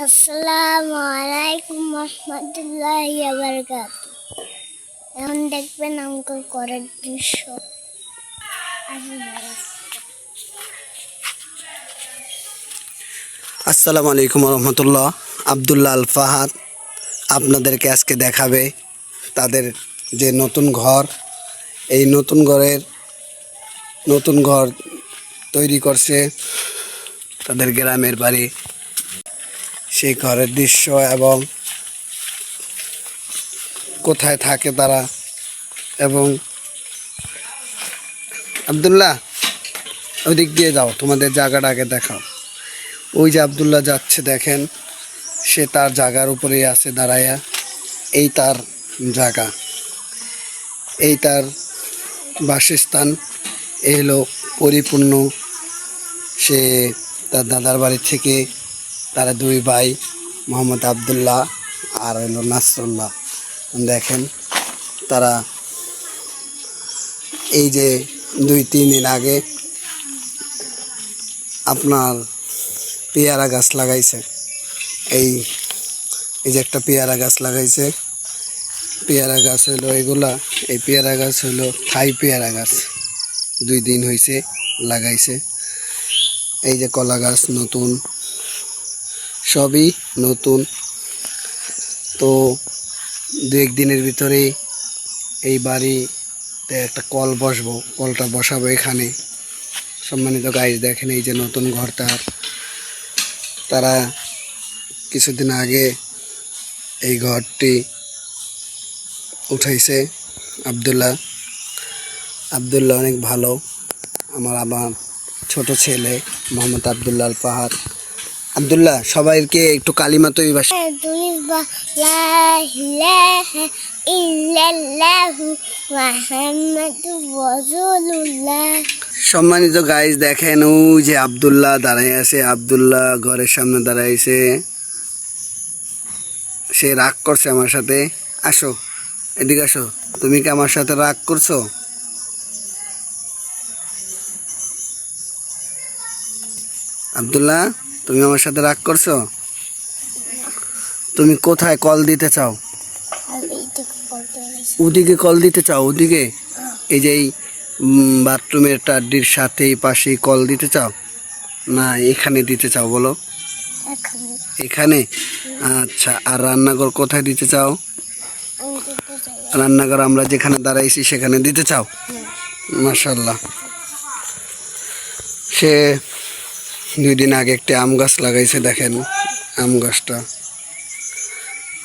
আসসালামু আলাইকুম রহমতুল্লাহি ওয়া বারাকাতুহু। এখন দেখবেন আমাদের ঘরের দৃশ্য। আসসালামু আলাইকুম রহমতুল্লাহ। আব্দুল্লাহ আল ফাহাদ আপনাদেরকে আজকে দেখাবে তাদের যে নতুন ঘর, এই নতুন ঘর তৈরি করছে তাদের গ্রামের বাড়ি, সেই ঘরের দৃশ্য এবং কোথায় থাকে তারা। এবং আব্দুল্লাহ, ওই দিক দিয়ে যাও, তোমাদের জায়গাটা আগে দেখাও। ওই যে আব্দুল্লাহ যাচ্ছে, দেখেন সে তার জায়গার উপরেই আছে দাঁড়ায়া। এই তার জায়গা, এই তার বাসস্থান। এই হলো পরিপূর্ণ। সে তার দাদার বাড়ি থেকে, তারা দুই ভাই, মোহাম্মদ আবদুল্লাহ আর হলো নাসরুল্লাহ। দেখেন তারা এই যে 2-3 দিন আগে আপনার পেয়ারা গাছ লাগাইছে। এই যে একটা পেয়ারা গাছ লাগাইছে। পেয়ারা গাছ হলো এগুলা, এই পেয়ারা গাছ হলো থাই পেয়ারা গাছ। 2 দিন হয়েছে লাগাইছে। এই যে কলা গাছ নতুন, সবই নতুন। তো 2-1 দিনের ভিতরে এই বাড়িতে একটা কল বসবো, কলটা বসাবো এখানে। সম্মানিত গাইস, দেখেন এই যে নতুন ঘর তারা কিছুদিন আগে এই ঘরটি উঠাইছে। আব্দুল্লাহ অনেক ভালো। আমার ছোট ছেলে মোহাম্মদ আব্দুল্লাহ আল ফাহাদ। আব্দুল্লাহ, সবাইকে একটু কালিমা তৈবা। সম্মানিত গাইস, দেখেন ওই যে আব্দুল্লাহ দাঁড়াই আছে। আব্দুল্লাহ ঘরের সামনে দাঁড়াইছে। সে রাগ করছে আমার সাথে। আসো, এদিকে আসো। তুমি কি আমার সাথে রাগ করছো? আব্দুল্লাহ, তুমি আমার সাথে রাগ করছো? তুমি কোথায় কল দিতে চাও? ওদিকে কল দিতে চাও? ওদিকে এই যে এই বাথরুমের টাড্ডির সাথে এই পাশেই কল দিতে চাও, না এখানে দিতে চাও? বলো। এখানে? আচ্ছা। আর রান্নাঘর কোথায় দিতে চাও? রান্নাঘর আমরা যেখানে দাঁড়াইছি সেখানে দিতে চাও? মাশাআল্লাহ। সে 2 দিন আগে একটি আম গাছ লাগাইছে। দেখেন আম গাছটা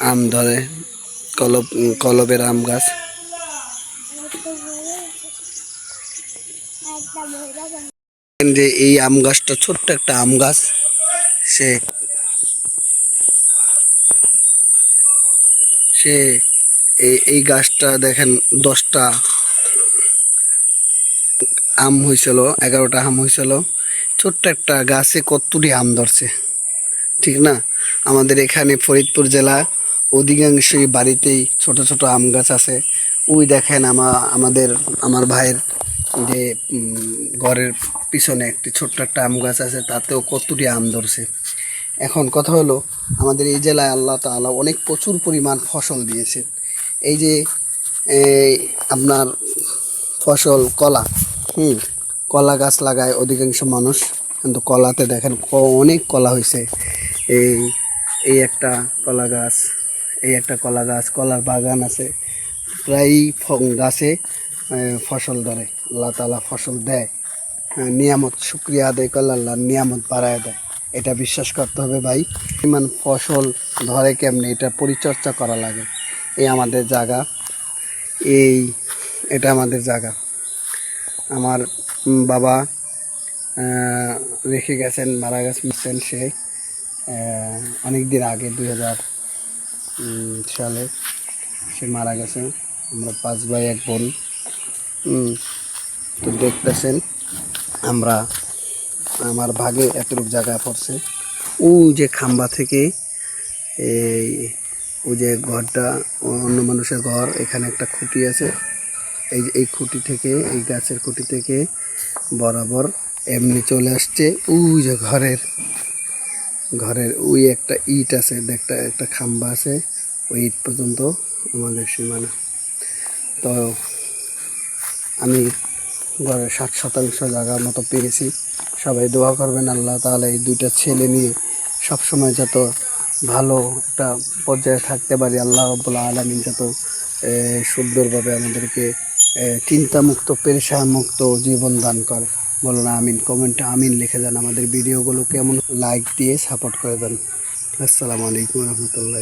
আম ধরে, কলবের আম গাছ। যে এই আম গাছটা ছোট্ট একটা আম গাছ। সে এই গাছটা দেখেন 10টা আম হয়েছিল, 11টা আম হয়েছিল। ছোট্ট একটা গাছে কতটি আম ধরছে, ঠিক না? আমাদের এখানে ফরিদপুর জেলা অধিকাংশই বাড়িতেই ছোট ছোট আম গাছ আছে। ওই দেখেন আমার ভাইয়ের যে ঘরের পিছনে একটি ছোট্ট একটা আম গাছ আছে, তাতেও কতটি আম ধরছে। এখন কথা হলো, আমাদের এই জেলায় আল্লাহ তাআলা অনেক প্রচুর পরিমাণ ফসল দিয়েছে। এই যে আপনার ফসল কলা, কলা গাছ লাগায় অধিকাংশ মানুষ, কিন্তু কলাতে দেখেন অনেক কলা হয়েছে। এই একটা কলা গাছ, কলার বাগান আছে। প্রায় গাছে ফসল ধরে। আল্লাহ তাআলা ফসল দেয়, নিয়ামত শুকরিয়া আদায় করলে আল্লাহ নিয়ামত বাড়ায় দেয়। এটা বিশ্বাস করতে হবে ভাই। পরিমাণ ফসল ধরে কেমনি, এটা পরিচর্যা করা লাগে। আমাদের জায়গা, এটা আমাদের জায়গা। আমার বাবা রেখে গেছেন, মারা গেছেন সে অনেক দিন আগে, 2000 সালে সে মারা গেছে। আমরা 5 ভাই 1 বোন। তো দেখতেছেন আমার ভাগে এতটুকু জায়গা পড়ছে। ওই যে খাম্বা থেকে ওই যে ঘরটা অন্য মানুষের ঘর, এখানে একটা খুঁটি আছে। এই খুঁটি থেকে, এই গাছের খুঁটি থেকে বরাবর এমনি চলে আসছে ওই যে ঘরের ওই একটা ইট আছে, একটা খাম্বা আছে, ওই ইট পর্যন্ত আমাদের সীমানা। তো আমি ঘরের 60% জায়গার মতো পেয়েছি। সবাই দোয়া করবেন আল্লাহ তাআলা এই দুইটা ছেলে নিয়ে সবসময় যত ভালো একটা পর্যায়ে থাকতে পারি, আল্লাহ রাব্বুল আলামিন যত সুন্দরভাবে আমাদেরকে চিন্তামুক্ত পেরেশানমুক্ত জীবন দান করে। বলুন আমিন, কমেন্টে আমিন লিখে যান। আমাদের ভিডিওগুলো কেমন লাইক দিয়ে সাপোর্ট করে দেন। আসসালামু আলাইকুম রহমতুল্লাহ।